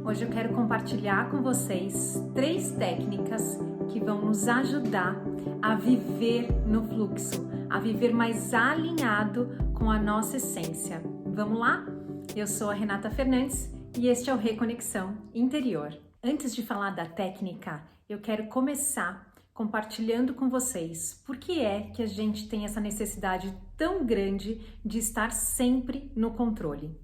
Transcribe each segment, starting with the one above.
Hoje eu quero compartilhar com vocês 3 técnicas que vão nos ajudar a viver no fluxo, a viver mais alinhado com a nossa essência. Vamos lá? Eu sou a Renata Fernandes e este é o Reconexão Interior. Antes de falar da técnica, eu quero começar compartilhando com vocês por que é que a gente tem essa necessidade tão grande de estar sempre no controle.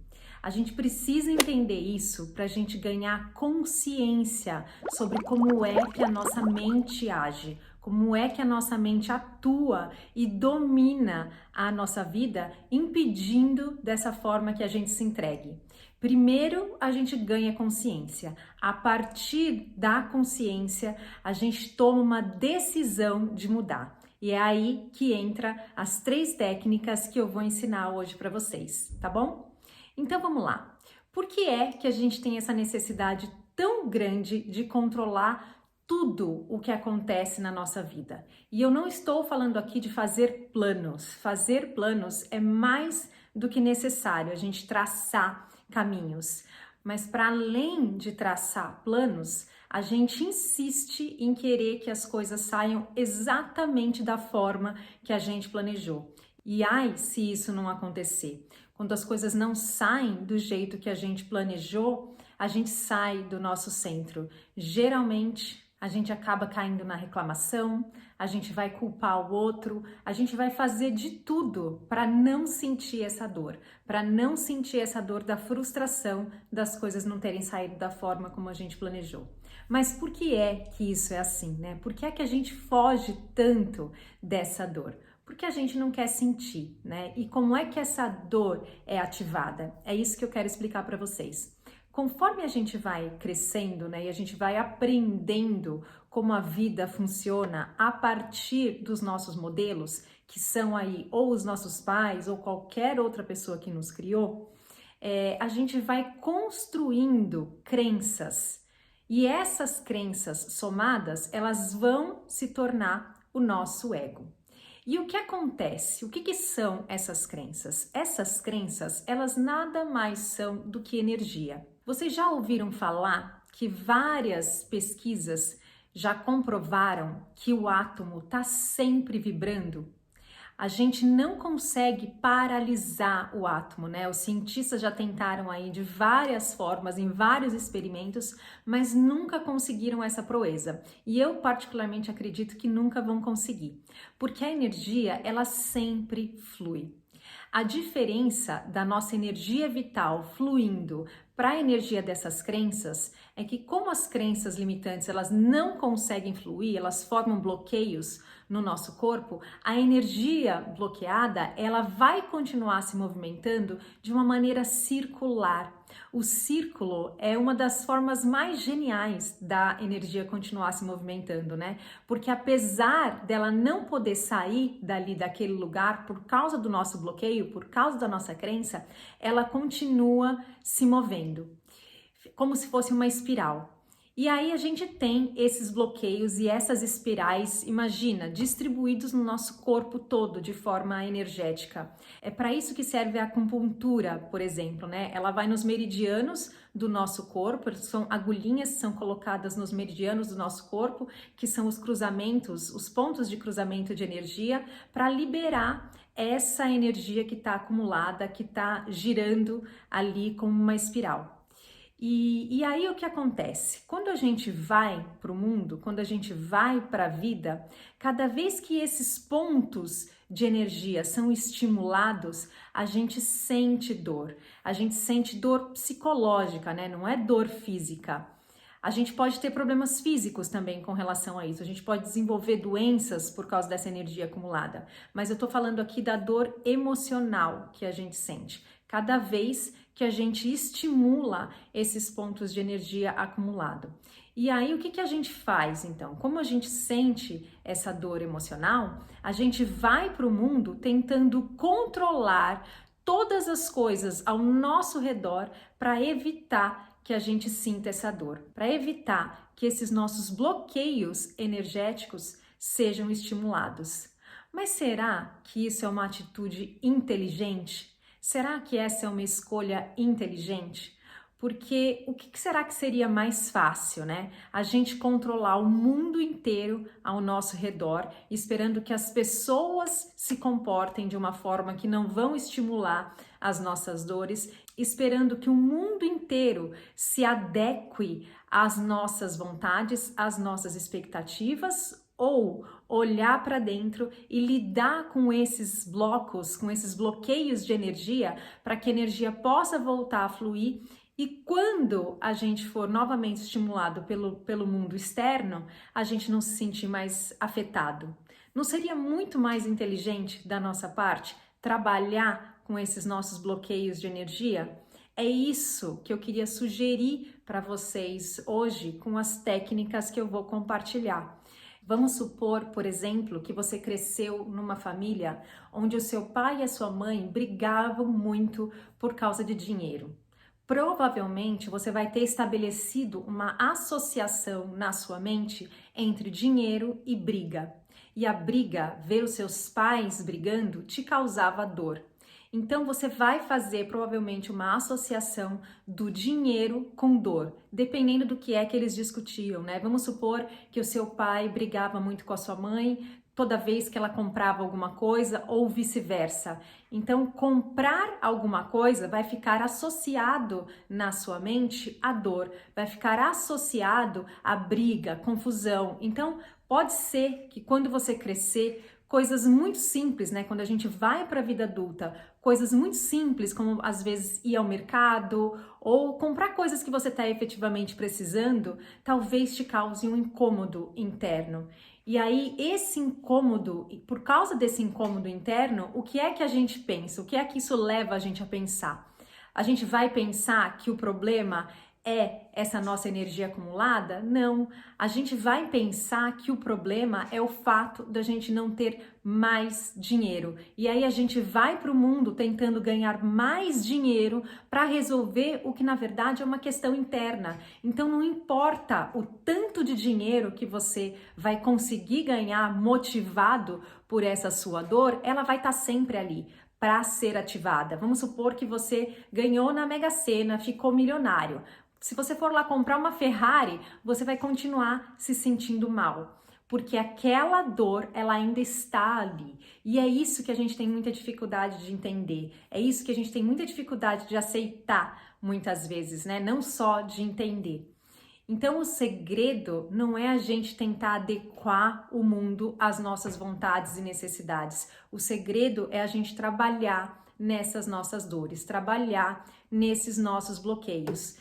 A gente precisa entender isso para a gente ganhar consciência sobre como é que a nossa mente age, como é que a nossa mente atua e domina a nossa vida, impedindo dessa forma que a gente se entregue. Primeiro, a gente ganha consciência. A partir da consciência, a gente toma uma decisão de mudar. E é aí que entra as 3 técnicas que eu vou ensinar hoje para vocês, tá bom? Então vamos lá. Por que é que a gente tem essa necessidade tão grande de controlar tudo o que acontece na nossa vida? E eu não estou falando aqui de fazer planos. Fazer planos é mais do que necessário, a gente traçar caminhos. Mas para além de traçar planos, a gente insiste em querer que as coisas saiam exatamente da forma que a gente planejou. E ai, se isso não acontecer. Quando as coisas não saem do jeito que a gente planejou, a gente sai do nosso centro. Geralmente, a gente acaba caindo na reclamação, a gente vai culpar o outro, a gente vai fazer de tudo para não sentir essa dor, para não sentir essa dor da frustração das coisas não terem saído da forma como a gente planejou. Mas por que é que isso é assim, né? Por que é que a gente foge tanto dessa dor? Porque a gente não quer sentir, né? E como é que essa dor é ativada? É isso que eu quero explicar para vocês. Conforme a gente vai crescendo, né, e a gente vai aprendendo como a vida funciona a partir dos nossos modelos, que são aí ou os nossos pais ou qualquer outra pessoa que nos criou, a gente vai construindo crenças. E essas crenças somadas, elas vão se tornar o nosso ego. E o que acontece? O que são essas crenças? Essas crenças, elas nada mais são do que energia. Vocês já ouviram falar que várias pesquisas já comprovaram que o átomo está sempre vibrando? A gente não consegue paralisar o átomo, né? Os cientistas já tentaram aí de várias formas, em vários experimentos, mas nunca conseguiram essa proeza. E eu particularmente acredito que nunca vão conseguir, porque a energia, ela sempre flui. A diferença da nossa energia vital fluindo para a energia dessas crenças é que, como as crenças limitantes elas não conseguem fluir, elas formam bloqueios no nosso corpo, a energia bloqueada ela vai continuar se movimentando de uma maneira circular. O círculo é uma das formas mais geniais da energia continuar se movimentando, né? Porque apesar dela não poder sair dali daquele lugar por causa do nosso bloqueio, por causa da nossa crença, ela continua se movendo, como se fosse uma espiral. E aí a gente tem esses bloqueios e essas espirais, imagina, distribuídos no nosso corpo todo de forma energética. É para isso que serve a acupuntura, por exemplo, né? Ela vai nos meridianos do nosso corpo, são agulhinhas que são colocadas nos meridianos do nosso corpo, que são os cruzamentos, os pontos de cruzamento de energia, para liberar essa energia que está acumulada, que está girando ali como uma espiral. E aí o que acontece? Quando a gente vai para o mundo, quando a gente vai para a vida, cada vez que esses pontos de energia são estimulados, a gente sente dor. A gente sente dor psicológica, né? Não é dor física. A gente pode ter problemas físicos também com relação a isso. A gente pode desenvolver doenças por causa dessa energia acumulada. Mas eu tô falando aqui da dor emocional que a gente sente cada vez que a gente estimula esses pontos de energia acumulado. E aí, o que a gente faz, então? Como a gente sente essa dor emocional, a gente vai para o mundo tentando controlar todas as coisas ao nosso redor para evitar que a gente sinta essa dor, para evitar que esses nossos bloqueios energéticos sejam estimulados. Mas será que isso é uma atitude inteligente? Será que essa é uma escolha inteligente? Porque o que será que seria mais fácil, né? A gente controlar o mundo inteiro ao nosso redor, esperando que as pessoas se comportem de uma forma que não vão estimular as nossas dores, esperando que o mundo inteiro se adeque às nossas vontades, às nossas expectativas, ou olhar para dentro e lidar com esses blocos, com esses bloqueios de energia, para que a energia possa voltar a fluir. E quando a gente for novamente estimulado pelo mundo externo, a gente não se sentir mais afetado. Não seria muito mais inteligente da nossa parte trabalhar com esses nossos bloqueios de energia? É isso que eu queria sugerir para vocês hoje com as técnicas que eu vou compartilhar. Vamos supor, por exemplo, que você cresceu numa família onde o seu pai e a sua mãe brigavam muito por causa de dinheiro. Provavelmente você vai ter estabelecido uma associação na sua mente entre dinheiro e briga. E a briga, ver os seus pais brigando, te causava dor. Então você vai fazer provavelmente uma associação do dinheiro com dor, dependendo do que é que eles discutiam, né? Vamos supor que o seu pai brigava muito com a sua mãe toda vez que ela comprava alguma coisa ou vice-versa. Então, comprar alguma coisa vai ficar associado na sua mente à dor, vai ficar associado à briga, confusão. Então, pode ser que quando você crescer, coisas muito simples, né? Quando a gente vai para a vida adulta, coisas muito simples, como às vezes ir ao mercado ou comprar coisas que você está efetivamente precisando, talvez te cause um incômodo interno. E aí, esse incômodo, por causa desse incômodo interno, o que é que a gente pensa? O que é que isso leva a gente a pensar? A gente vai pensar que o problema é essa nossa energia acumulada? Não. A gente vai pensar que o problema é o fato da gente não ter mais dinheiro. E aí a gente vai para o mundo tentando ganhar mais dinheiro para resolver o que na verdade é uma questão interna. Então não importa o tanto de dinheiro que você vai conseguir ganhar motivado por essa sua dor, ela vai estar sempre ali para ser ativada. Vamos supor que você ganhou na Mega Sena, ficou milionário. Se você for lá comprar uma Ferrari, você vai continuar se sentindo mal, porque aquela dor, ela ainda está ali. E é isso que a gente tem muita dificuldade de entender. É isso que a gente tem muita dificuldade de aceitar muitas vezes, né? Não só de entender. Então, o segredo não é a gente tentar adequar o mundo às nossas vontades e necessidades. O segredo é a gente trabalhar nessas nossas dores, trabalhar nesses nossos bloqueios.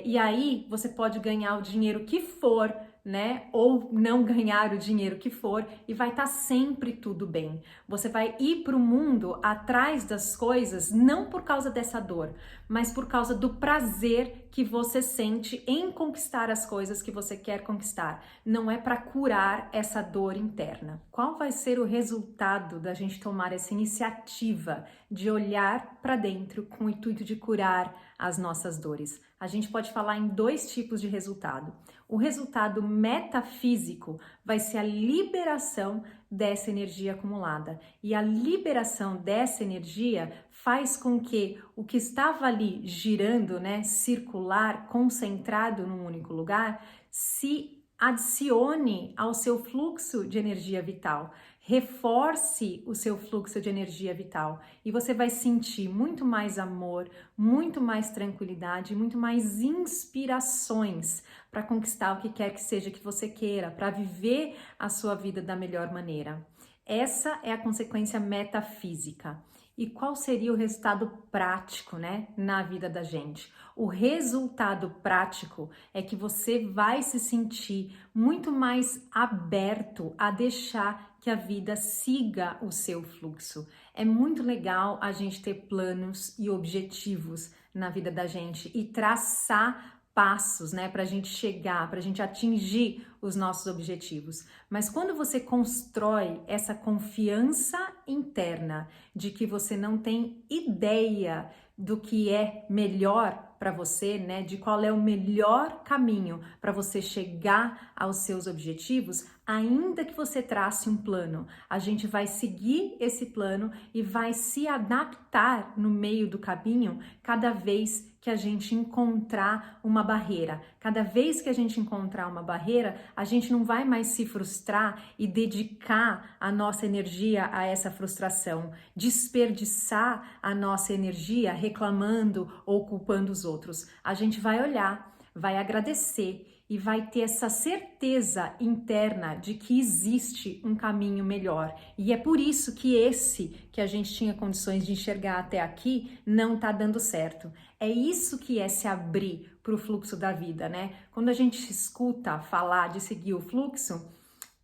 E aí você pode ganhar o dinheiro que for, né? Ou não ganhar o dinheiro que for e vai estar sempre tudo bem. Você vai ir para o mundo atrás das coisas não por causa dessa dor, mas por causa do prazer que você sente em conquistar as coisas que você quer conquistar. Não é para curar essa dor interna. Qual vai ser o resultado da gente tomar essa iniciativa de olhar para dentro com o intuito de curar as nossas dores? A gente pode falar em dois tipos de resultado. O resultado metafísico vai ser a liberação dessa energia acumulada. E a liberação dessa energia faz com que o que estava ali girando, né, circular, concentrado num único lugar, se adicione ao seu fluxo de energia vital. Reforce o seu fluxo de energia vital e você vai sentir muito mais amor, muito mais tranquilidade, muito mais inspirações para conquistar o que quer que seja que você queira, para viver a sua vida da melhor maneira. Essa é a consequência metafísica. E qual seria o resultado prático, né, na vida da gente? O resultado prático é que você vai se sentir muito mais aberto a deixar que a vida siga o seu fluxo. É muito legal a gente ter planos e objetivos na vida da gente e traçar passos, né, para a gente chegar, para a gente atingir os nossos objetivos. Mas quando você constrói essa confiança interna de que você não tem ideia do que é melhor para você, né, de qual é o melhor caminho para você chegar aos seus objetivos, Ainda que você trace um plano, a gente vai seguir esse plano e vai se adaptar no meio do caminho cada vez que a gente encontrar uma barreira. Cada vez que a gente encontrar uma barreira, a gente não vai mais se frustrar e dedicar a nossa energia a essa frustração, desperdiçar a nossa energia reclamando ou culpando os outros. A gente vai olhar, vai agradecer e vai ter essa certeza interna de que existe um caminho melhor. E é por isso que esse que a gente tinha condições de enxergar até aqui não tá dando certo. É isso que é se abrir para o fluxo da vida, né? Quando a gente escuta falar de seguir o fluxo,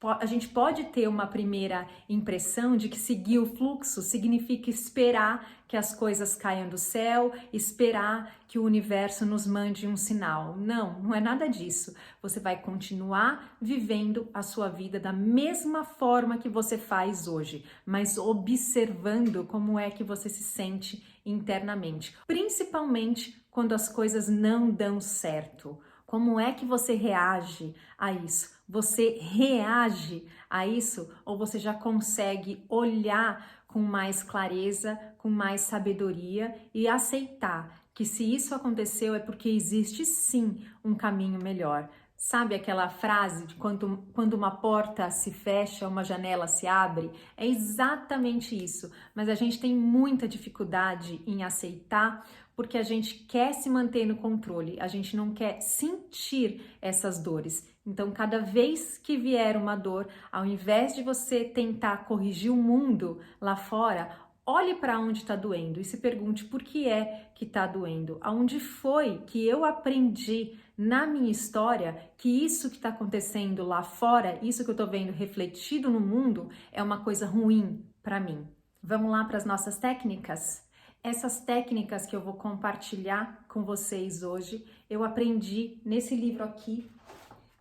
a gente pode ter uma primeira impressão de que seguir o fluxo significa esperar que as coisas caiam do céu, esperar que o universo nos mande um sinal. Não, não é nada disso. Você vai continuar vivendo a sua vida da mesma forma que você faz hoje, mas observando como é que você se sente internamente, principalmente quando as coisas não dão certo. Como é que você reage a isso? Você reage a isso ou você já consegue olhar com mais clareza, com mais sabedoria e aceitar que se isso aconteceu é porque existe sim um caminho melhor? Sabe aquela frase de quando uma porta se fecha, uma janela se abre? É exatamente isso, mas a gente tem muita dificuldade em aceitar porque a gente quer se manter no controle, a gente não quer sentir essas dores. Então, cada vez que vier uma dor, ao invés de você tentar corrigir o mundo lá fora, olhe para onde está doendo e se pergunte por que é que está doendo. Aonde foi que eu aprendi na minha história que isso que está acontecendo lá fora, isso que eu estou vendo refletido no mundo, é uma coisa ruim para mim. Vamos lá para as nossas técnicas? Essas técnicas que eu vou compartilhar com vocês hoje, eu aprendi nesse livro aqui,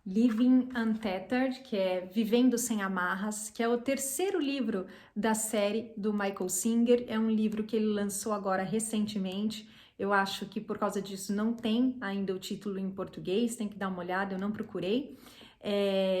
Living Untethered, que é Vivendo Sem Amarras, que é o terceiro livro da série do Michael Singer. É um livro que ele lançou agora recentemente. Eu acho que por causa disso não tem ainda o título em português, tem que dar uma olhada, eu não procurei.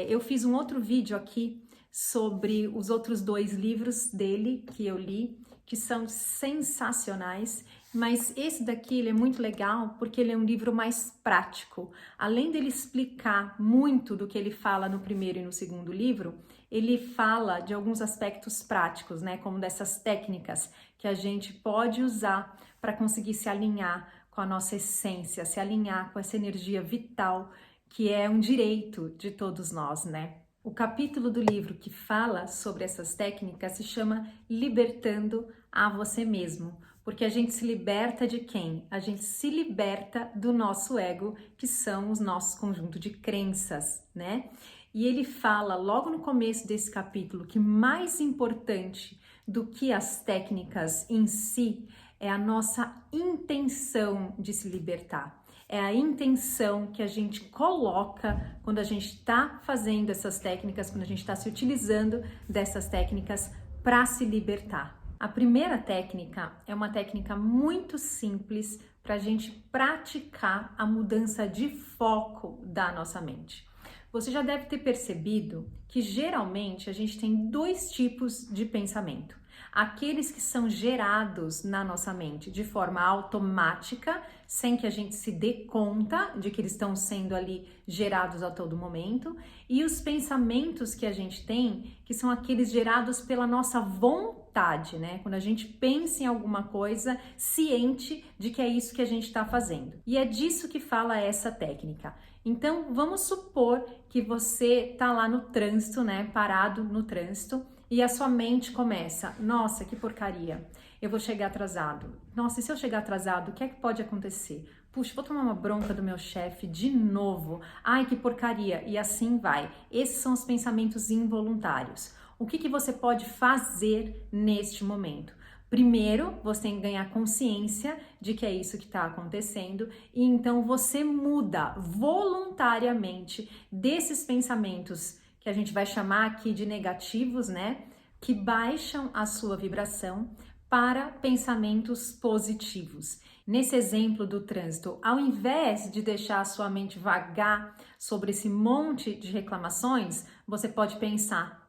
Eu fiz um outro vídeo aqui sobre os outros 2 livros dele que eu li, que são sensacionais, mas esse daqui ele é muito legal porque ele é um livro mais prático. Além dele explicar muito do que ele fala no primeiro e no segundo livro, ele fala de alguns aspectos práticos, né, como dessas técnicas que a gente pode usar para conseguir se alinhar com a nossa essência, se alinhar com essa energia vital que é um direito de todos nós, né? O capítulo do livro que fala sobre essas técnicas se chama Libertando a Você Mesmo, porque a gente se liberta de quem? A gente se liberta do nosso ego, que são os nossos conjuntos de crenças, né? E ele fala logo no começo desse capítulo que mais importante do que as técnicas em si é a nossa intenção de se libertar. É a intenção que a gente coloca quando a gente está fazendo essas técnicas, quando a gente está se utilizando dessas técnicas para se libertar. A primeira técnica é uma técnica muito simples para a gente praticar a mudança de foco da nossa mente. Você já deve ter percebido que geralmente a gente tem 2 tipos de pensamento. Aqueles que são gerados na nossa mente de forma automática, sem que a gente se dê conta de que eles estão sendo ali gerados a todo momento, e os pensamentos que a gente tem, que são aqueles gerados pela nossa vontade, né? Quando a gente pensa em alguma coisa, ciente de que é isso que a gente está fazendo. E é disso que fala essa técnica. Então, vamos supor que você está lá no trânsito, né? Parado no trânsito, e a sua mente começa, nossa, que porcaria, eu vou chegar atrasado. Nossa, e se eu chegar atrasado, o que é que pode acontecer? Puxa, vou tomar uma bronca do meu chefe de novo. Ai, que porcaria. E assim vai. Esses são os pensamentos involuntários. O que você pode fazer neste momento? Primeiro, você tem que ganhar consciência de que é isso que está acontecendo e então você muda voluntariamente desses pensamentos que a gente vai chamar aqui de negativos, né? Que baixam a sua vibração para pensamentos positivos. nesse exemplo do trânsito, ao invés de deixar a sua mente vagar sobre esse monte de reclamações, você pode pensar: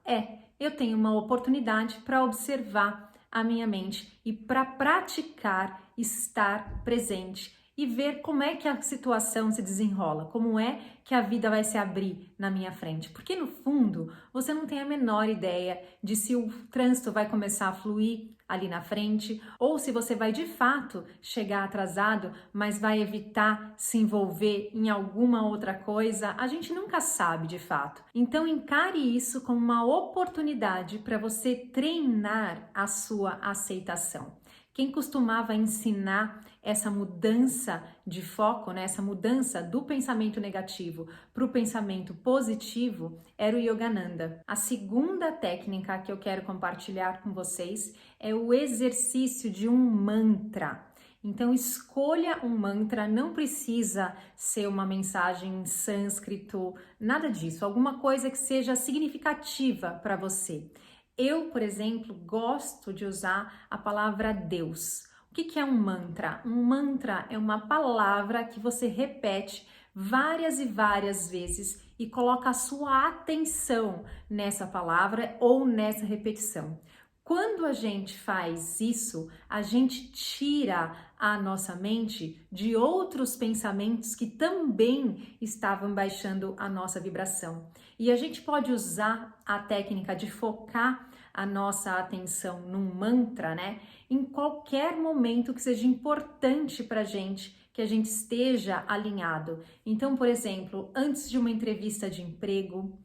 eu tenho uma oportunidade para observar a minha mente e para praticar estar presente e ver como é que a situação se desenrola, como é que a vida vai se abrir na minha frente. Porque no fundo, você não tem a menor ideia de se o trânsito vai começar a fluir ali na frente, ou se você vai de fato chegar atrasado, mas vai evitar se envolver em alguma outra coisa. A gente nunca sabe de fato. Então encare isso como uma oportunidade para você treinar a sua aceitação. Quem costumava ensinar essa mudança de foco, né, essa mudança do pensamento negativo para o pensamento positivo era o Yogananda. A segunda técnica que eu quero compartilhar com vocês é o exercício de um mantra. Então escolha um mantra, não precisa ser uma mensagem em sânscrito, nada disso, alguma coisa que seja significativa para você. Eu, por exemplo, gosto de usar a palavra Deus. O que é um mantra? Um mantra é uma palavra que você repete várias e várias vezes e coloca a sua atenção nessa palavra ou nessa repetição. Quando a gente faz isso, a gente tira a nossa mente de outros pensamentos que também estavam baixando a nossa vibração. E a gente pode usar a técnica de focar a nossa atenção num mantra, né? Em qualquer momento que seja importante para a gente, que a gente esteja alinhado. Então, por exemplo, antes de uma entrevista de emprego,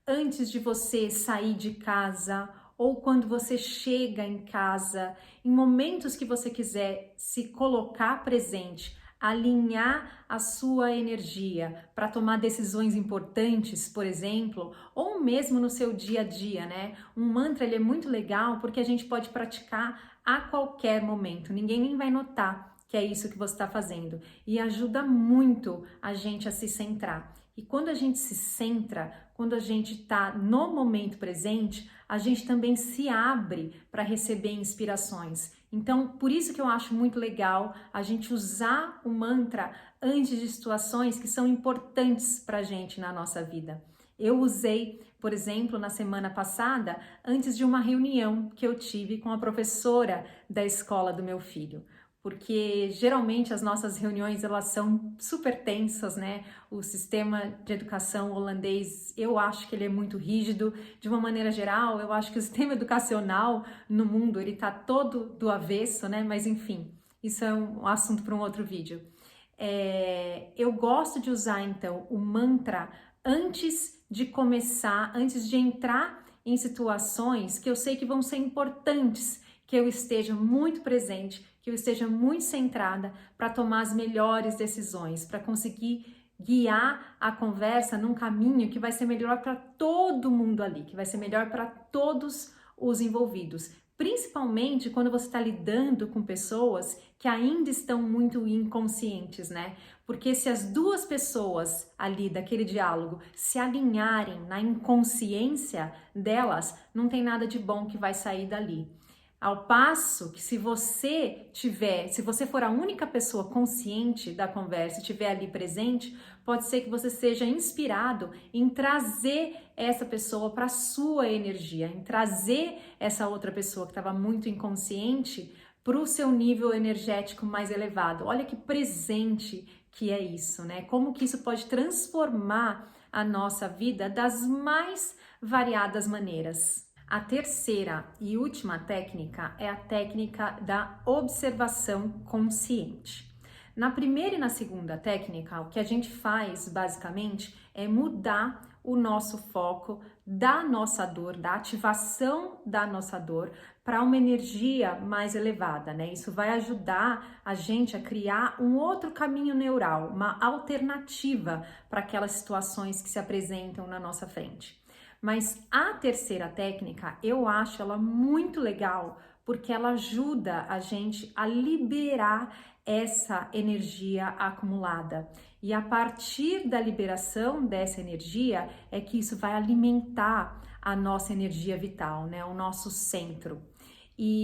antes de você sair de casa, ou quando você chega em casa, em momentos que você quiser se colocar presente, alinhar a sua energia para tomar decisões importantes, por exemplo, ou mesmo no seu dia a dia, né? Um mantra ele é muito legal porque a gente pode praticar a qualquer momento, ninguém nem vai notar que é isso que você está fazendo e ajuda muito a gente a se centrar. E quando a gente se centra, quando a gente está no momento presente, a gente também se abre para receber inspirações. Então, por isso que eu acho muito legal a gente usar o mantra antes de situações que são importantes para a gente na nossa vida. Eu usei, por exemplo, na semana passada, antes de uma reunião que eu tive com a professora da escola do meu filho. Porque geralmente as nossas reuniões elas são super tensas, né? O sistema de educação holandês, eu acho que ele é muito rígido. De uma maneira geral, eu acho que o sistema educacional no mundo, ele tá todo do avesso, né? Mas enfim, isso é um assunto para um outro vídeo. Eu gosto de usar, então, o mantra antes de começar, antes de entrar em situações que eu sei que vão ser importantes, que eu esteja muito presente, que eu esteja muito centrada para tomar as melhores decisões, para conseguir guiar a conversa num caminho que vai ser melhor para todo mundo ali, que vai ser melhor para todos os envolvidos. Principalmente quando você está lidando com pessoas que ainda estão muito inconscientes, né? Porque se as duas pessoas ali daquele diálogo se alinharem na inconsciência delas, não tem nada de bom que vai sair dali. Ao passo que se você for a única pessoa consciente da conversa e estiver ali presente, pode ser que você seja inspirado em trazer essa pessoa para a sua energia, em trazer essa outra pessoa que estava muito inconsciente para o seu nível energético mais elevado. Olha que presente que é isso, né? Como que isso pode transformar a nossa vida das mais variadas maneiras. A terceira e última técnica é a técnica da observação consciente. Na primeira e na segunda técnica, o que a gente faz basicamente é mudar o nosso foco da nossa dor, da ativação da nossa dor para uma energia mais elevada, né? Isso vai ajudar a gente a criar um outro caminho neural, uma alternativa para aquelas situações que se apresentam na nossa frente. Mas a terceira técnica, eu acho ela muito legal, porque ela ajuda a gente a liberar essa energia acumulada. E a partir da liberação dessa energia, é que isso vai alimentar a nossa energia vital, né? O nosso centro.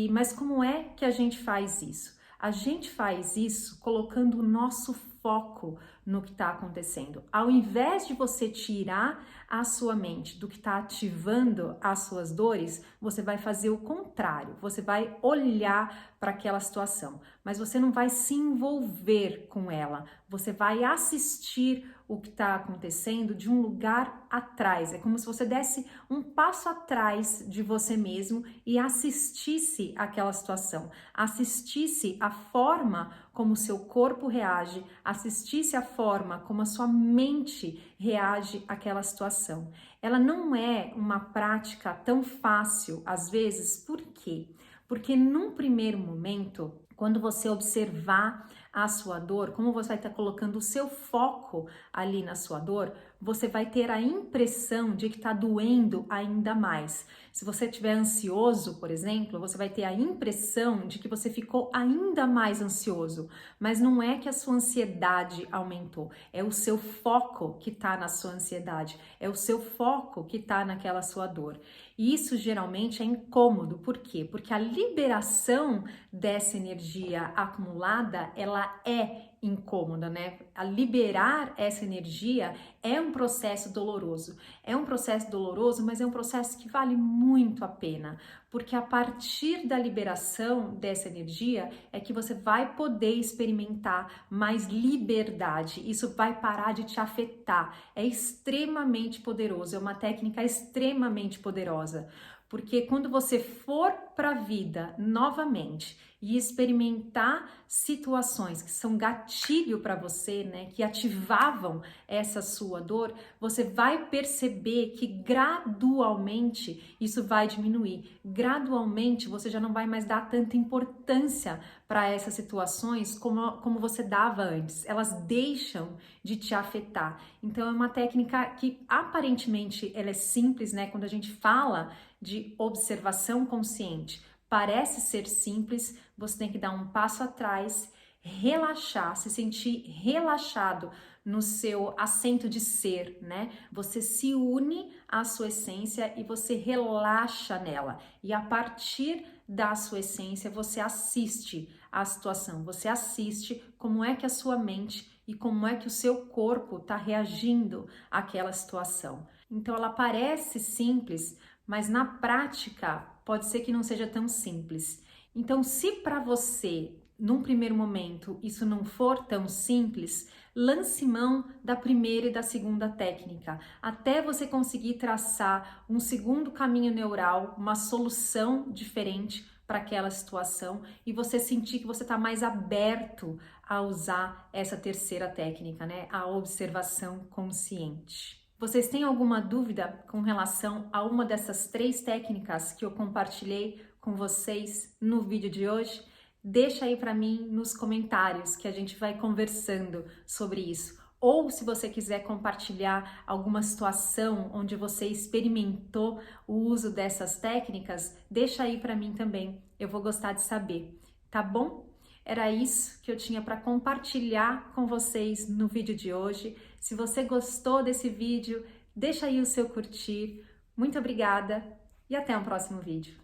Mas como é que a gente faz isso? A gente faz isso colocando o nosso foco no que está acontecendo. Ao invés de você tirar a sua mente do que está ativando as suas dores, você vai fazer o contrário. Você vai olhar para aquela situação, mas você não vai se envolver com ela. Você vai assistir o que está acontecendo de um lugar atrás. É como se você desse um passo atrás de você mesmo e assistisse aquela situação, assistisse a forma como o seu corpo reage, assistisse a forma como a sua mente reage àquela situação. Ela não é uma prática tão fácil, às vezes, por quê? Porque num primeiro momento, quando você observar a sua dor, como você vai estar colocando o seu foco ali na sua dor, você vai ter a impressão de que está doendo ainda mais. Se você estiver ansioso, por exemplo, você vai ter a impressão de que você ficou ainda mais ansioso, mas não é que a sua ansiedade aumentou, é o seu foco que está na sua ansiedade, é o seu foco que está naquela sua dor. E isso geralmente é incômodo, por quê? Porque a liberação dessa energia acumulada, ela é incômoda, né? A liberar essa energia é um processo doloroso. É um processo doloroso, mas é um processo que vale muito a pena, porque a partir da liberação dessa energia é que você vai poder experimentar mais liberdade. Isso vai parar de te afetar. É extremamente poderoso, é uma técnica extremamente poderosa. Porque quando você for para a vida novamente e experimentar situações que são gatilho para você, né, que ativavam essa sua dor, você vai perceber que gradualmente isso vai diminuir. Gradualmente você já não vai mais dar tanta importância para essas situações como você dava antes. Elas deixam de te afetar. Então é uma técnica que aparentemente ela é simples, né? Quando a gente fala de observação consciente, parece ser simples, você tem que dar um passo atrás, relaxar, se sentir relaxado no seu assento de ser, né? Você se une à sua essência e você relaxa nela. E a partir da sua essência, você assiste a situação, você assiste como é que a sua mente e como é que o seu corpo está reagindo àquela situação. Então ela parece simples, mas na prática pode ser que não seja tão simples. Então, se para você, num primeiro momento, isso não for tão simples, lance mão da primeira e da segunda técnica, até você conseguir traçar um segundo caminho neural, uma solução diferente para aquela situação e você sentir que você está mais aberto a usar essa terceira técnica, né? A observação consciente. Vocês têm alguma dúvida com relação a uma dessas 3 técnicas que eu compartilhei com vocês no vídeo de hoje? Deixa aí para mim nos comentários que a gente vai conversando sobre isso. Ou se você quiser compartilhar alguma situação onde você experimentou o uso dessas técnicas, deixa aí para mim também. Eu vou gostar de saber, tá bom? Era isso que eu tinha para compartilhar com vocês no vídeo de hoje. Se você gostou desse vídeo, deixa aí o seu curtir. Muito obrigada e até o próximo vídeo.